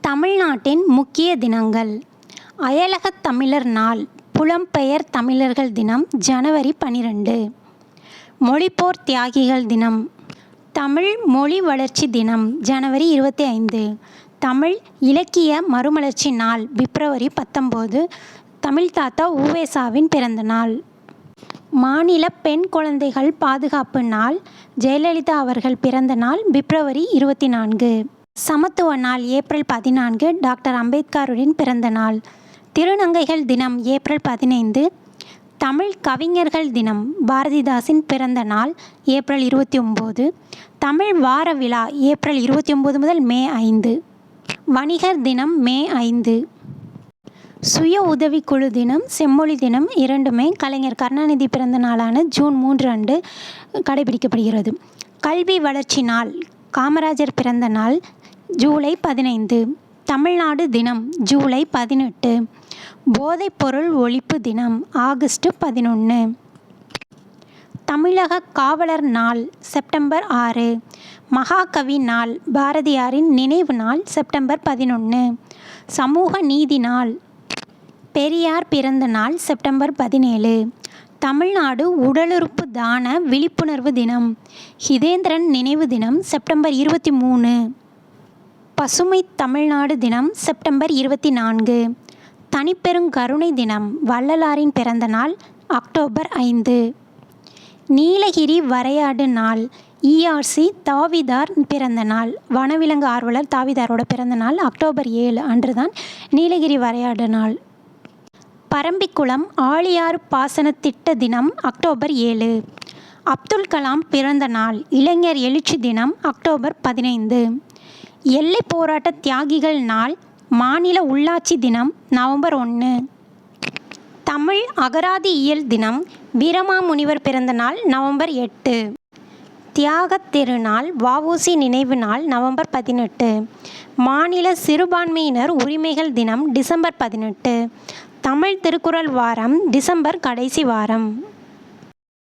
தமிழ்நாட்டின் முக்கிய தினங்கள். அயலகத் தமிழர் நாள் புலம்பெயர் தமிழர்கள் தினம் ஜனவரி 12. மொழிப்போர் தியாகிகள் தினம். தமிழ் மொழி வளர்ச்சி தினம் ஜனவரி 25. தமிழ் இலக்கிய மறுமலர்ச்சி நாள் பிப்ரவரி 19. தமிழ் தாத்தா உ.வே.சாவின் பிறந்த நாள். மாநில பெண் குழந்தைகள் பாதுகாப்பு நாள் ஜெயலலிதா அவர்கள் பிறந்த நாள் பிப்ரவரி 24. சமத்துவ நாள் ஏப்ரல் 14. டாக்டர் அம்பேத்கரின் பிறந்த நாள். திருநங்கைகள் தினம் ஏப்ரல் 15. தமிழ் கவிஞர்கள் தினம் பாரதிதாசின் பிறந்த நாள் ஏப்ரல் 29. தமிழ் வார விழா ஏப்ரல் 29 முதல் மே 5. வணிகர் தினம் மே 5. சுய உதவிக்குழு தினம் செம்மொழி தினம் இரண்டுமே கலைஞர் கருணாநிதி பிறந்த நாளான ஜூன் 3 அன்று கடைபிடிக்கப்படுகிறது. கல்வி வளர்ச்சி நாள் காமராஜர் பிறந்த நாள் ஜூலை 15. தமிழ்நாடு தினம் ஜூலை 18. போதைப்பொருள் ஒழிப்பு தினம் ஆகஸ்ட் 11. தமிழக காவலர் நாள் செப்டம்பர் 6. மகாகவி நாள் பாரதியாரின் நினைவு நாள் செப்டம்பர் 11. சமூக நீதி நாள் பெரியார் பிறந்த நாள் செப்டம்பர் 17. தமிழ்நாடு உடலுறுப்பு தான விழிப்புணர்வு தினம் ஹிதேந்திரன் நினைவு தினம் செப்டம்பர் 23. பசுமை தமிழ்நாடு தினம் செப்டம்பர் 24. தனிப்பெருங்கருணை தினம் வள்ளலாரின் பிறந்த நாள் அக்டோபர் 5. நீலகிரி வரையாடு நாள் இ.ஆர்.சி. தாவிதார் பிறந்த நாள். வனவிலங்கு ஆர்வலர் தாவிதாரோட பிறந்த நாள் அக்டோபர் 7 அன்றுதான் நீலகிரி வரையாடு நாள். பரம்பிக்குளம் ஆழியாறு பாசன திட்ட தினம் அக்டோபர் 7. அப்துல் கலாம் பிறந்த நாள் இளைஞர் எழுச்சி தினம் அக்டோபர் 15. எல்லை போராட்ட தியாகிகள் நாள் மாநில உள்ளாட்சி தினம் நவம்பர் 1. தமிழ் அகராதி இயல் தினம் வீரமாமுனிவர் பிறந்த நாள் நவம்பர் 8. தியாகத் திருநாள் வ.உ.சி. நினைவு நாள் நவம்பர் 18. மாநில சிறுபான்மையினர் உரிமைகள் தினம் டிசம்பர் 18. தமிழ் திருக்குறள் வாரம் டிசம்பர் கடைசி வாரம்.